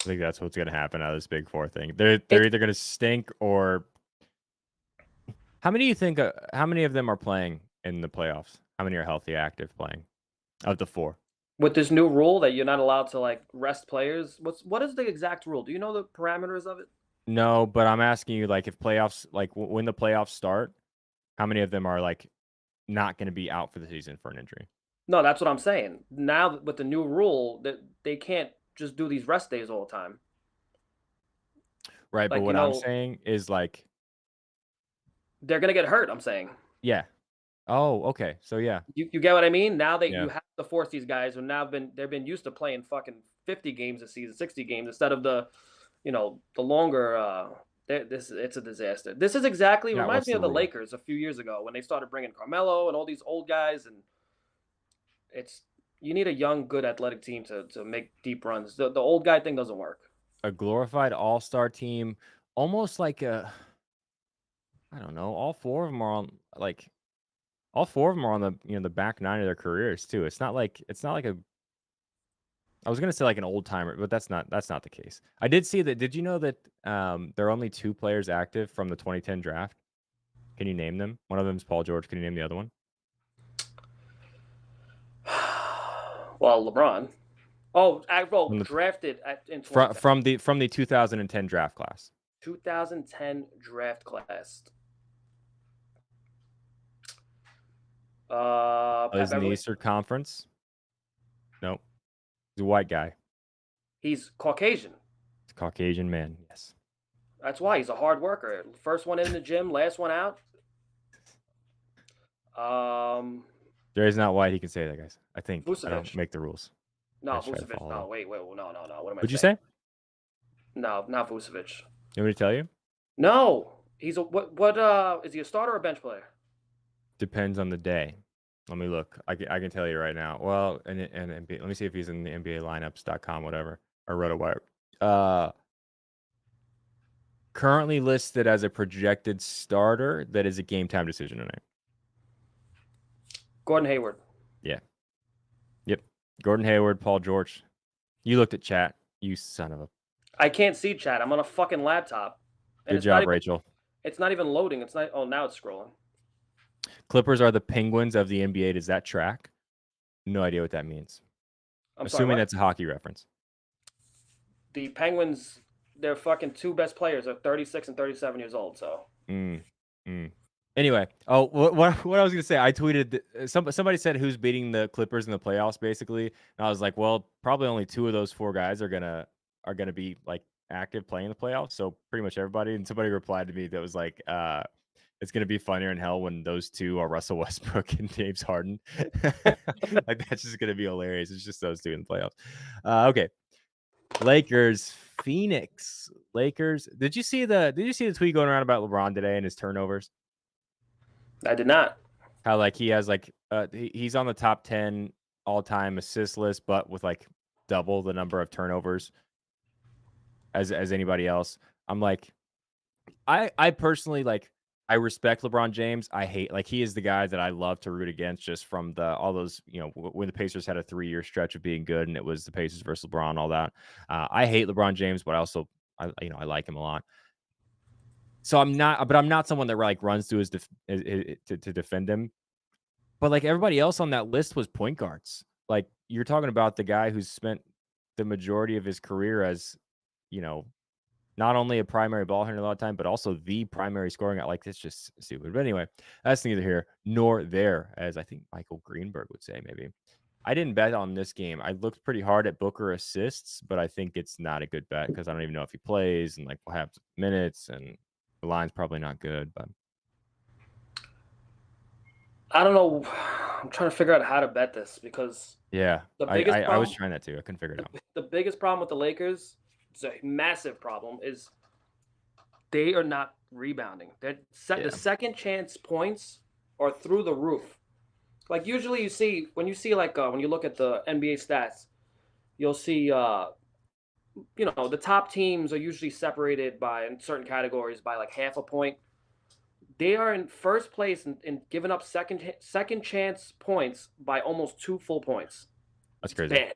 I think that's what's gonna happen out of this Big Four thing. They're it's either gonna stink or. How many do you think? How many of them are playing in the playoffs? How many are healthy, active, playing of the four? with this new rule that you're not allowed to like rest players. What is the exact rule? Do you know the parameters of it? No, but I'm asking you, like, if playoffs, like when the playoffs start, how many of them are like not going to be out for the season for an injury? No, that's what I'm saying. Now with the new rule that they can't just do these rest days all the time. Right, but Like what I'm saying is like, they're gonna get hurt. I'm saying. yeah. Oh, okay. So yeah, You get what I mean? Now that you yeah. have to force these guys who they've been used to playing fucking 50 games a season, 60 games instead of the longer it's a disaster. This is exactly Yeah. reminds What's me the of the rule? Lakers a few years ago when they started bringing Carmelo and all these old guys, and it's you need a young good athletic team to make deep runs. The old guy thing doesn't work. A glorified all-star team, almost like a, I don't know. All four of them are on like all four of them are on the back nine of their careers too. It's not like a. I was gonna say like an old timer, but that's not the case. I did see that. Did you know that there are only two players active from the 2010 draft? Can you name them? One of them is Paul George. Can you name the other one? Well, LeBron. Oh, From the drafted in 2010. from the 2010 draft class. 2010 draft class. Pat Plays in the Beverly. Eastern Conference. Nope. He's a white guy. He's Caucasian. He's a Caucasian man. Yes. That's why he's a hard worker. First one in the gym, last one out. Um, Jerry's not white. He can say that, guys. I think I don't Vucevic. make the rules. I No, just try to Vucevic. follow No, them. wait. No. What am I What'd you saying? say? No, not Vucevic. You want me to tell you? No, he's a what? Is he a starter or a bench player? Depends on the day. Let me look. I can tell you right now. Well, and NBA, let me see if he's in the NBA lineups.com, whatever, or RotoWire. Uh, Currently listed as a projected starter. That is a game time decision tonight. Gordon Hayward. Yeah. Yep. Gordon Hayward, Paul George. You looked at chat. You son of a. I can't see chat. I'm on a fucking laptop, and Good job, Rachel. it's not even loading. It's not. Oh, now it's scrolling. Clippers are the Penguins of the NBA. Does that track? No idea what that means. I'm sorry. Assuming What? that's a hockey reference. The Penguins. Their fucking two best players are 36 and 37 years old. So. Mm, mm. Anyway, what I was gonna say, I tweeted somebody said who's beating the Clippers in the playoffs, basically, and I was like, well, probably only two of those four guys are gonna be like active playing the playoffs, so pretty much everybody. And somebody replied to me that was like, it's gonna be funnier in hell when those two are Russell Westbrook and James Harden. Like that's just gonna be hilarious. It's just those two in the playoffs. Okay, Lakers, Phoenix, Lakers. Did you see the tweet going around about LeBron today and his turnovers? I did not. How like he has like he's on the top 10 all-time assist list, but with like double the number of turnovers as anybody else. I'm like, I personally like, I respect LeBron James. I hate, like, he is the guy that I love to root against just from all those, when the Pacers had a 3-year stretch of being good and it was the Pacers versus LeBron, all that. I hate LeBron James, but I like him a lot. So I'm not someone that like runs to to defend him. But like everybody else on that list was point guards. Like you're talking about the guy who's spent the majority of his career as, you know, not only a primary ball handler a lot of time, but also the primary scoring out. Like, it's just stupid. But anyway, that's neither here nor there, as I think Michael Greenberg would say, maybe. I didn't bet on this game. I looked pretty hard at Booker assists, but I think it's not a good bet because I don't even know if he plays and like what happens with minutes, and the line's probably not good. But I don't know. I'm trying to figure out how to bet this because yeah, the I, biggest I, I was problem, trying that too. I couldn't figure it out. the biggest problem with the Lakers, it's a massive problem, is they are not rebounding. The Yeah, second chance points are through the roof. Like usually you see like when you look at the NBA stats, you'll see the top teams are usually separated by in certain categories by like half a point. They are in first place in giving up second chance points by almost 2 full points. that's It's crazy. bad,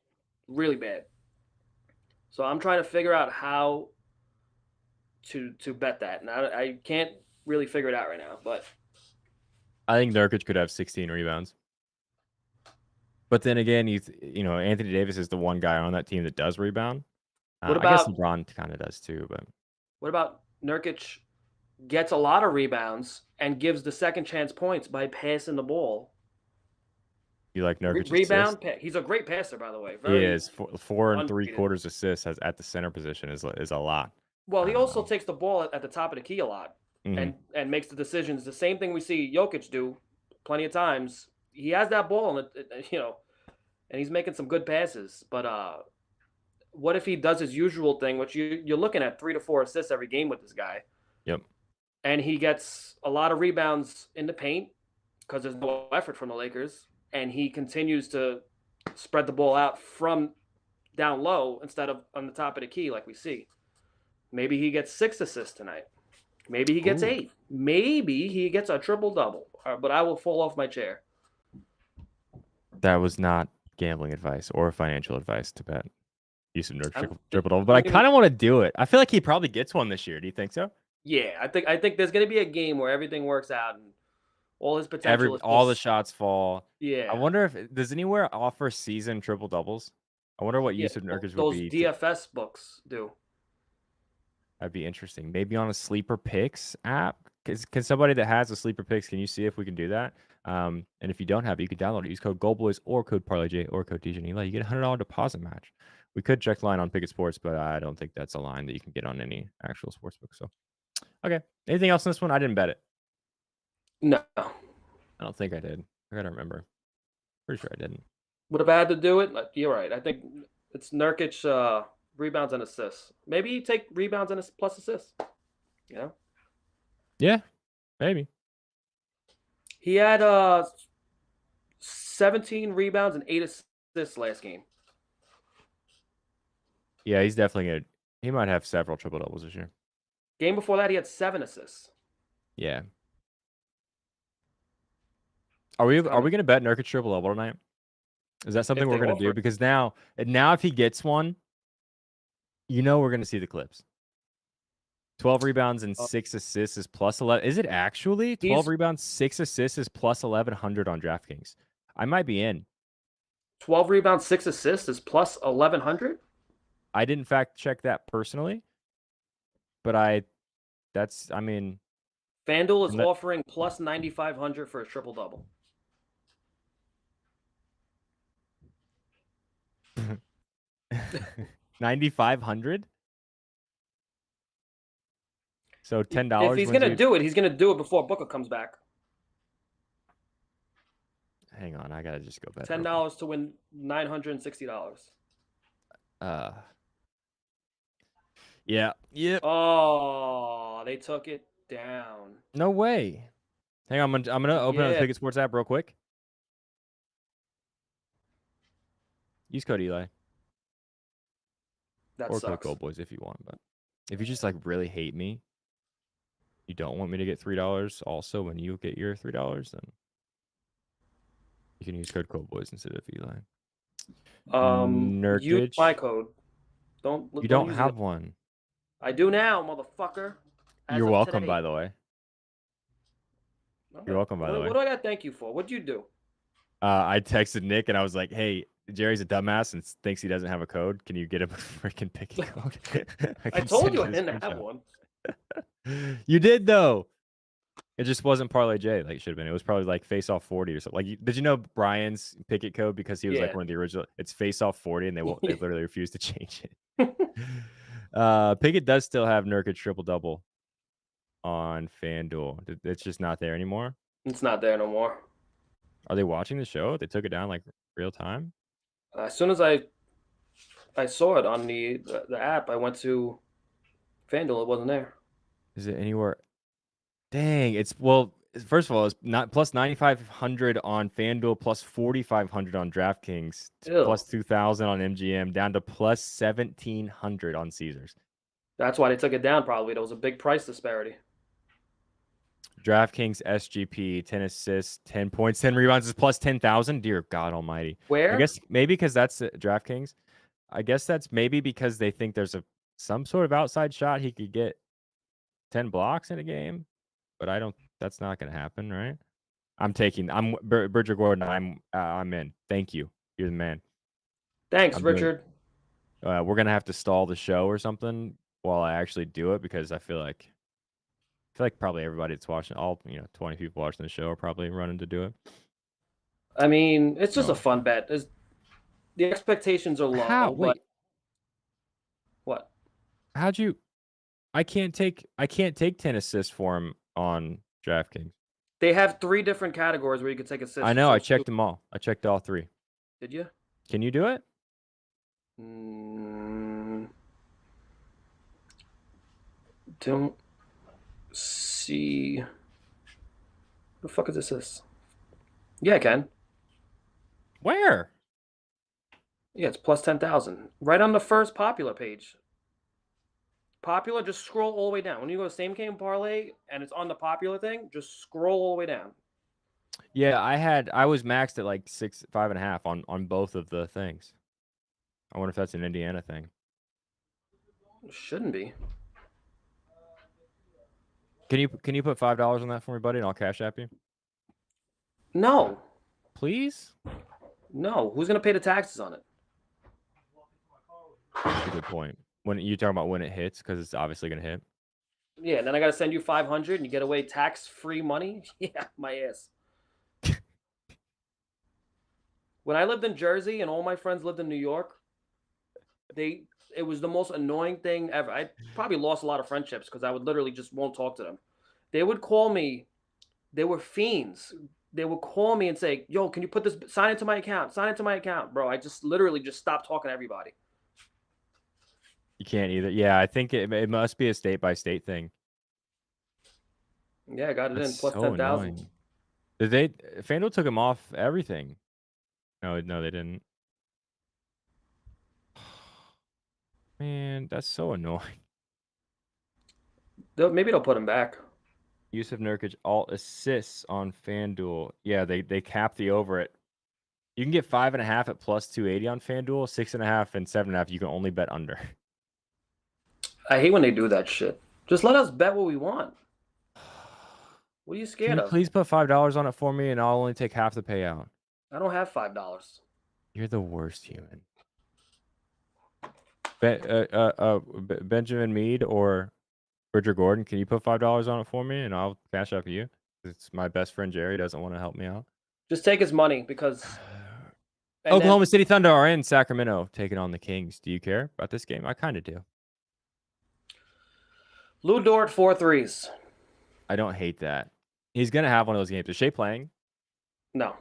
really bad. So I'm trying to figure out how to bet that, and I can't really figure it out right now. But I think Nurkic could have 16 rebounds. But then again, Anthony Davis is the one guy on that team that does rebound. what I guess about LeBron kind of does too, but what about Nurkic gets a lot of rebounds and gives the second chance points by passing the ball? you like Nurkic assists? Rebound, he's a great passer, by the way. He Very is four and three underrated. quarters assists at the center position is a lot. Well, he also Um, takes the ball at the top of the key a lot mhm. and makes the decisions. The same thing we see Jokic do plenty of times. He has that ball, and he's making some good passes. But what if he does his usual thing, which you're looking at 3 to 4 assists every game with this guy, Yep. and he gets a lot of rebounds in the paint because there's no effort from the Lakers, and he continues to spread the ball out from down low instead of on the top of the key like we see. Maybe he gets 6 assists tonight. Maybe he gets Ooh. 8. Maybe he gets a triple double. But I will fall off my chair. That was not gambling advice or financial advice to bet Yusuf Nurkic I triple double, but I don't even. kind of want to do it. I feel like he probably gets one this year. Do you think so? Yeah, I think there's going to be a game where everything works out and all his potential is All the just. shots fall. I Yeah, wonder if does anywhere offer season triple doubles? I wonder what yeah. Yusuf Nurkic would Those be. DFS books do. That'd be interesting. Maybe on a sleeper picks app. Can somebody that has a sleeper picks, can you see if we can do that? And if you don't have it, you can download it. Use code GoldBoys or code ParlayJ or code DJ Eli. You get a $100 deposit match. We could check the line on Picket Sports, but I don't think that's a line that you can get on any actual sports book. So, okay. Anything else in this one? I didn't bet it. No. I don't think I did. I gotta remember. Pretty sure I didn't. Would have had to do it. You're right. I think it's Nurkic. rebounds and assists. Maybe take rebounds and plus assists. You know, Yeah, maybe. he had 17 rebounds and 8 assists last game. Yeah, he's definitely gonna. He might have several triple doubles this year. Game before that, he had 7 assists. Yeah. Are we Kinda, gonna bet Nurkic triple double tonight? Is that something if we're they gonna offer do? it. Because now if he gets one, we're gonna see the clips. 12 rebounds and 6 assists is plus 11. Is it actually 12 He's rebounds, 6 assists is plus 1100 on DraftKings? I might be in. 12 rebounds, 6 assists is plus 1100. I didn't fact check that personally, but I mean, FanDuel is I'm not- offering plus 9500 for a triple double. 9,500. So If $10 he's wins gonna you. do it, he's gonna do it before Booker comes back. Hang on, I gotta just go bet. $10 to win $960. Yeah, yep. Oh, they took it down. No way. Hang on, I'm gonna open up the Yeah, Picket Sports app real quick. Use code Eli that or code sucks. GoldBoys if you want, but if you just like really hate me, you don't want me to get $3 also when you get your $3, then you can use code GoldBoys instead of Eli. Use my Nurkic. code. You Don't don't use it. have one. I do now, motherfucker. As You're of welcome, today. by the way. Okay. You're welcome, by the way. What do I got to thank you for? What'd you do? I texted Nick and I was like, "Hey, Jerry's a dumbass and thinks he doesn't have a code. Can you get him a freaking Picket code?" I can told send you I the didn't have screenshot. one. You did though. It just wasn't Parlay J like it should have been. It was probably like Face Off 40 or something. Like, did you know Brian's Picket code because he was like Yeah. one of the original? It's Face Off 40, and they literally refuse to change it. Pickett does still have Nurkic triple double on FanDuel. It's just not there anymore. It's not there no more. Are they watching the show? They took it down like real time. As soon as I saw it on the app, I went to FanDuel. It wasn't there. Is it anywhere? Dang, first of all, it's not plus 9,500 on FanDuel, plus 4,500 on DraftKings, plus 2,000 on MGM, down to plus 1,700 on Caesars. That's why they took it down. Probably there was a big price disparity. DraftKings SGP 10 assists, 10 points, 10 rebounds is plus 10,000. Dear God Almighty! Where? I guess maybe because that's DraftKings. I guess that's maybe because they think there's some sort of outside shot he could get 10 blocks in a game, but I don't. That's not going to happen, right? I'm Bridger Gordon. I'm in. Thank you. You're the man. Thanks, Richard. We're gonna have to stall the show or something while I actually do it because I feel like probably everybody that's watching, all 20 people watching the show are probably running to do it. I mean, it's just a fun bet. The expectations are low. Wait. What? How'd you? I can't take 10 assists for him on DraftKings. They have 3 different categories where you could take assists. I know. I checked them all. I checked all 3. Did you? Can you do it? Don't see. The fuck is this? Yeah, I can. Where? Yeah, it's plus 10,000. Right on the first popular page. Popular, just scroll all the way down. When you go to same game parlay and it's on the popular thing, just scroll all the way down. Yeah, I was maxed at like 5.5 on both of the things. I wonder if that's an Indiana thing. It shouldn't be. Can you put $5 on that for me, buddy, and I'll cash app you? No. Please? No. Who's gonna pay the taxes on it? That's a good point. When you talking about when it hits, because it's obviously gonna hit. Yeah, and then I gotta send you 500 and you get away tax-free money. Yeah, my ass. When I lived in Jersey and all my friends lived in New York, it was the most annoying thing ever. I probably lost a lot of friendships because I would literally just won't talk to them. They would call me. They were fiends. They would call me and say, "Yo, can you put this? Sign into my account. Sign into my account, bro." I just literally just stopped talking to everybody. You can't either. Yeah, I think it must be a state by state thing. Yeah, I got it That's in plus so 10,000. annoying. Did they FanDuel took him off everything. No, they didn't. Man, that's so annoying. Maybe they'll put him back. Yusuf Nurkic alt assists on FanDuel. Yeah, they cap the over at. You can get 5.5 at plus 280 on FanDuel. 6.5 and 7.5. You can only bet under. I hate when they do that shit. Just let us bet what we want. What are you Can scared you of? please put $5 on it for me, and I'll only take half the payout? I don't have $5. You're the worst human. Benjamin Mead or Bridger Gordon, can you put $5 on it for me, and I'll cash up you? It's my best friend Jerry doesn't want to help me out. Just take his money because, and then Oklahoma City Thunder are in Sacramento taking on the Kings. Do you care about this game? I kind of do. Lou Dort 4 threes. I don't hate that. He's gonna have one of those games. Is Shea playing? No,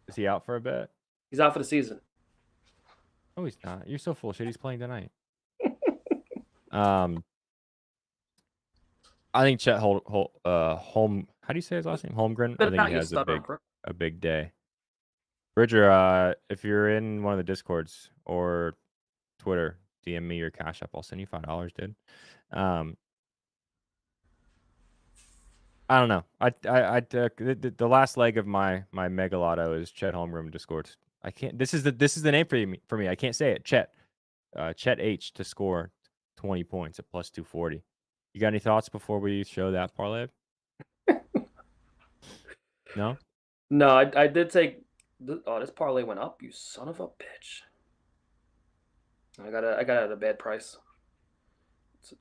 Is he out for a bit? he's out for the season. No, he's not. You're so full of shit. He's playing tonight. Um, I think Chet Holm. How do you say his last name? Holmgren. I Spit it think he out, you has stubborn prick. a big day. Bridger, if you're in one of the Discords or Twitter, DM me your cash app. I'll send you $5, dude. I don't know. The last leg of my mega lotto is Chet Holmgren to score. I can't. This is the name for me. I can't say it. Chet H to score 20 points at plus 240. You got any thoughts before we show that parlay? No. No, I did take. Oh, this parlay went up. You son of a bitch. I got it at a bad price.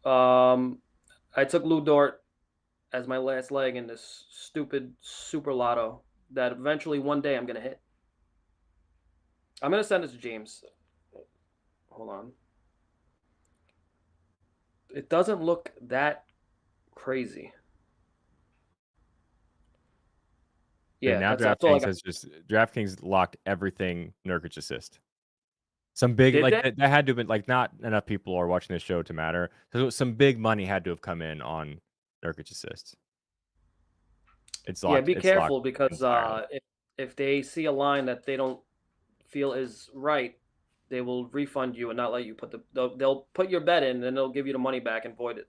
I took Lou Dort as my last leg in this stupid super lotto that eventually one day I'm gonna hit. I'm gonna send this to James. Hold on. It doesn't look that crazy. Dude, Yeah, now that's all I got. DraftKings locked everything Nurkic assist. Some big Did like they? that had to have been like not enough people are watching this show to matter. So some big money had to have come in on Nurkic assists. It's Yeah, locked. be It's locked careful because entirely. if they see a line that they don't feel is right, they will refund you and not let you put they'll put your bet in and then they'll give you the money back and void it.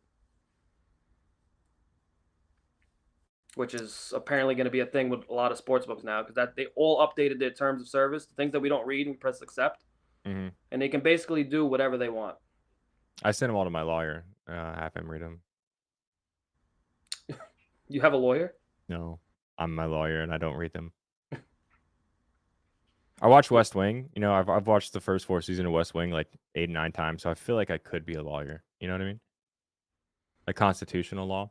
Which is apparently going to be a thing with a lot of sports books now because that they all updated their terms of service, the things that we don't read and press accept, Mm-hmm. and they can basically do whatever they want. I sent them all to my lawyer. Have him read them. You have a lawyer? No, I'm my lawyer and I don't read them. I watch West Wing. You know, I've watched the first 4 seasons of West Wing like 8 or 9 times, so I feel like I could be a lawyer. You know what I mean? Like constitutional law.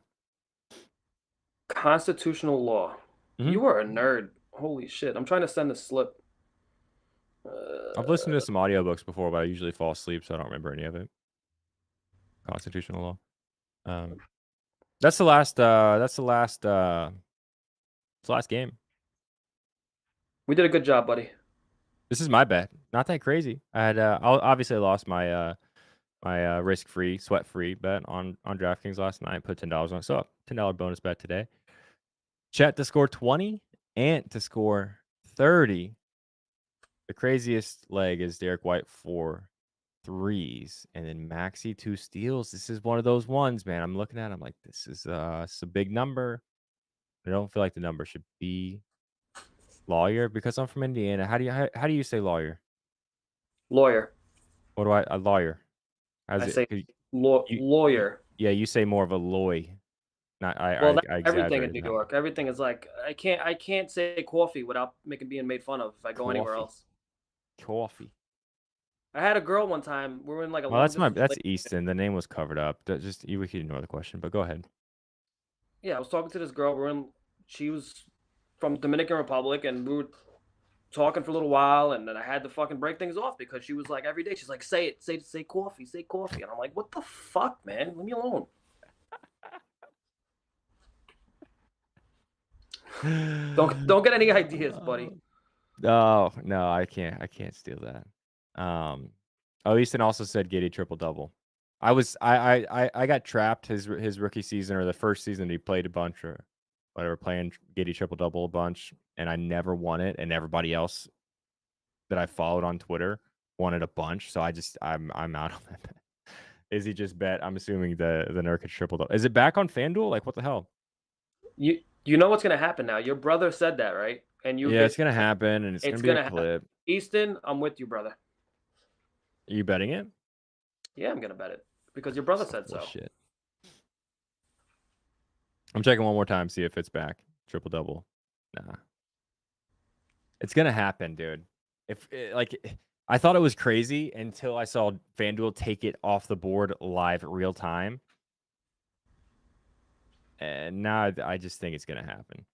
Constitutional law. Mm-hmm. You are a nerd. Holy shit. I'm trying to send a slip. I've listened to some audiobooks before, but I usually fall asleep, so I don't remember any of it. Constitutional law. That's the last. That's the last. It's the last game. We did a good job, buddy. This is my bet. Not that crazy. I had. Obviously I lost my my risk free, sweat free bet on DraftKings last night. Put $10 on it. So $10 bonus bet today. Chet to score 20, Ant to score 30. The craziest leg is Derek White 4 threes, and then Maxi 2 steals. This is one of those ones, man. I'm looking at. I'm like, this is a big number. I don't feel like the number should be lawyer because I'm from Indiana. How do you say lawyer? Lawyer. What do a lawyer? How's I it? say You, you lawyer. yeah, you say more of a loy. Not Well, I that's I everything in exaggerated New that. York. Everything is like I can't say coffee without being made fun of if I go anywhere Coffee. else. Coffee. I had a girl one time. We were in like a Well, long distance that's relationship. Easton. The name was covered up. Just we could ignore the question, but go ahead. Yeah, I was talking to this girl. She was from Dominican Republic, and we were talking for a little while, and then I had to fucking break things off because she was like every day she's like, say coffee, and I'm like, what the fuck, man, leave me alone. Don't get any ideas, buddy. Oh no, I can't steal that. Oh, Easton also said Giddy triple double. I got trapped his rookie season or the first season he played a bunch or whatever, playing Giddy triple double a bunch, and I never won it, and everybody else that I followed on Twitter won it a bunch. So I'm out on that. Is he just bet? I'm assuming the Nurkic triple double. Is it back on FanDuel? Like what the hell? You know what's gonna happen now. Your brother said that, right? And you Yeah, it's hit. gonna happen, and it's gonna It's be a gonna happen. clip. Easton, I'm with you, brother. Are you betting it? Yeah, I'm gonna bet it because your brother So said full of so. shit. I'm checking one more time, see if it's back. Triple double. Nah. It's gonna happen, dude. If I thought it was crazy until I saw FanDuel take it off the board live real time. And now I just think it's gonna happen.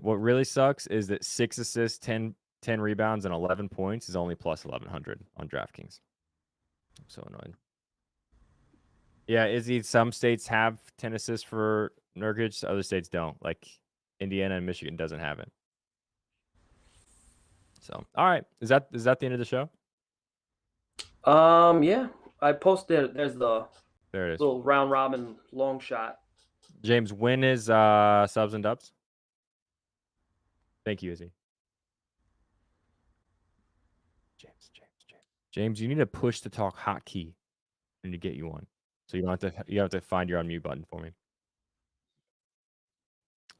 What really sucks is that 6 assists, 10 rebounds, and 11 points is only plus 1100 on DraftKings. I'm so annoyed. Yeah, Izzy, some states have 10 assists for Nurkic, other states don't. Like Indiana and Michigan doesn't have it. So, all right. Is that the end of the show? Yeah, I posted. There's the There it is. little round robin long shot. James, when is subs and dubs? Thank you, Izzy. James, you need to push the talk hotkey. I need to get you one. So you have to find your unmute button for me.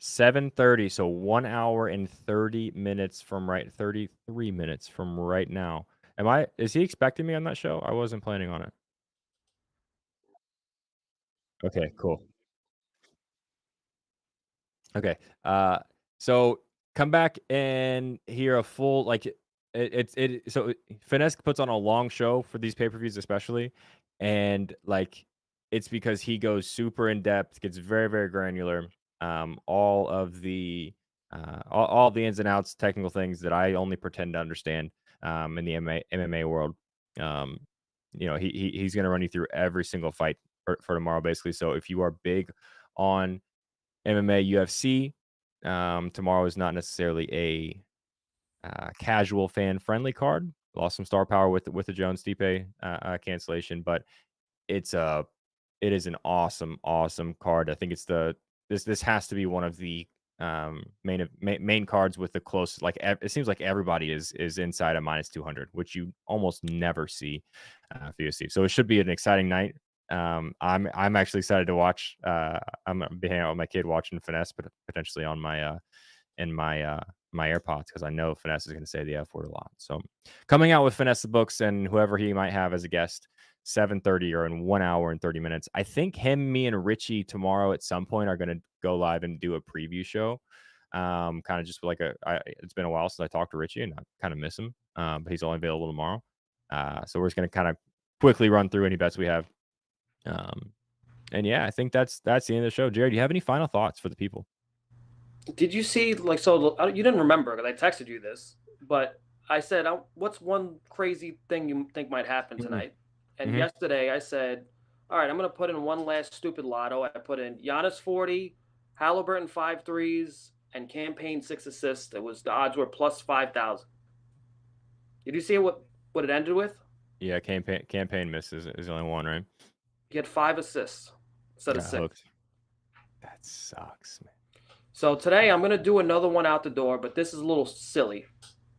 7:30, so 1 hour and 30 minutes from 33 minutes from right now. Is he expecting me on that show? I wasn't planning on it. Okay, cool. Okay. So come back and hear a full so Finesse puts on a long show for these pay-per-views especially, and like it's because he goes super in depth, gets very very granular. All of the all the ins and outs, technical things that I only pretend to understand in the MMA world. Um, he's gonna run you through every single fight for tomorrow basically. So if you are big on MMA, UFC. Tomorrow is not necessarily a casual fan friendly card. Lost some star power with the Jones Stipe cancellation, but it's it is an awesome card. I think it's this has to be one of the main cards with the close it seems like everybody is inside a minus 200, which you almost never see for UFC. So it should be an exciting night. I'm actually excited to watch. I'm gonna be hanging out with my kid watching Finesse, but potentially on my in my AirPods because I know Finesse is going to say the F word a lot. So coming out with Finesse the books and whoever he might have as a guest, 7:30 or in 1 hour and 30 minutes. I think him, me, and Richie tomorrow at some point are going to go live and do a preview show. Kind of just it's been a while since I talked to Richie and I kind of miss him. But he's only available tomorrow. So we're just going to kind of quickly run through any bets we have. And yeah, I think that's the end of the show. Jared, do you have any final thoughts for the people? Did you see you didn't remember because I texted you this, but I said, "What's one crazy thing you think might happen Mhm. tonight?" And Mhm. yesterday I said, "All right, I'm gonna put in one last stupid lotto. I put in Giannis 40, Halliburton 5 threes, and Campaign 6 assists. The odds were plus 5,000. Did you see what it ended with? Yeah, campaign miss is the only one, right? He had 5 assists instead of Got 6. hooked. That sucks, man. So today I'm gonna do another one out the door, but this is a little silly.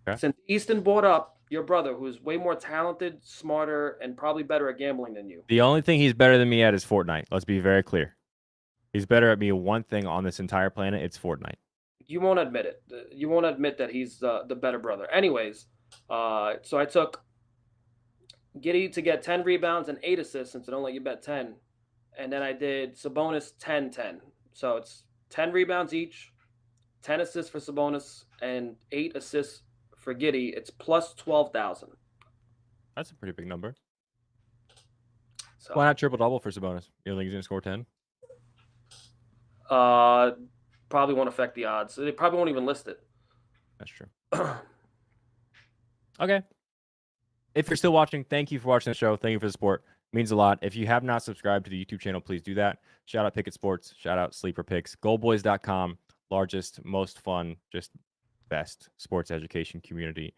Okay. Since Easton brought up your brother, who's way more talented, smarter, and probably better at gambling than you. The only thing he's better than me at is Fortnite. Let's be very clear. He's better at me one thing on this entire planet. It's Fortnite. You won't admit it. You won't admit that he's the better brother. Anyways, so I took Giddy to get 10 rebounds and 8 assists since I don't let you bet 10. And then I did Sabonis 10-10. So it's 10 rebounds each, 10 assists for Sabonis, and 8 assists for Giddy. It's plus 12,000. That's a pretty big number. So Why not triple double for Sabonis? You think he's gonna score 10? probably won't affect the odds. They probably won't even list it. That's true. Okay. If you're still watching, thank you for watching the show. Thank you for the support. It means a lot. If you have not subscribed to the YouTube channel, please do that. Shout out Pickett Sports. Shout out Sleeper Picks. GoldBoys.com. Largest, most fun, just best sports education community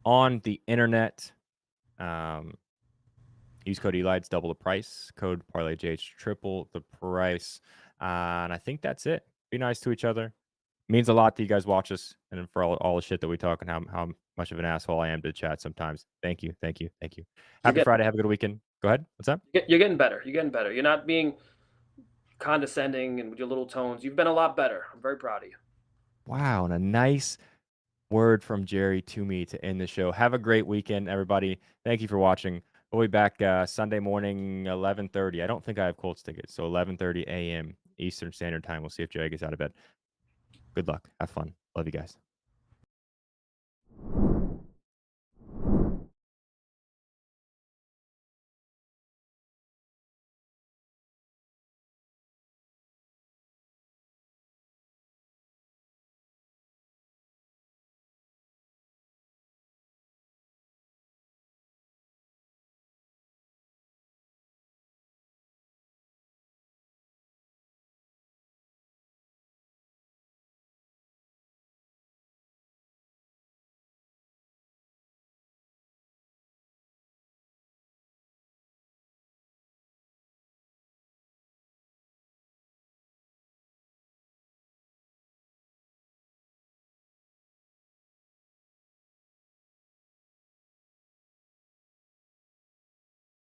on the internet. Um, use code Eli, it's double the price. Code ParlayJH, triple the price. And I think that's it. Be nice to each other. Means a lot that you guys watch us and for all the shit that we talk and how much of an asshole I am to chat sometimes. Thank you, thank you, thank you. You're Happy getting Friday. Have a good weekend. Go ahead. What's up? you're getting better. You're getting better. You're not being condescending and with your little tones. You've been a lot better. I'm very proud of you. Wow, and a nice word from Jerry to me to end the show. Have a great weekend, everybody. Thank you for watching. We'll be back Sunday morning, 11:30. I don't think I have Colts tickets, so 11:30 a.m. Eastern Standard Time. We'll see if Jerry gets out of bed. Good luck. Have fun. Love you guys.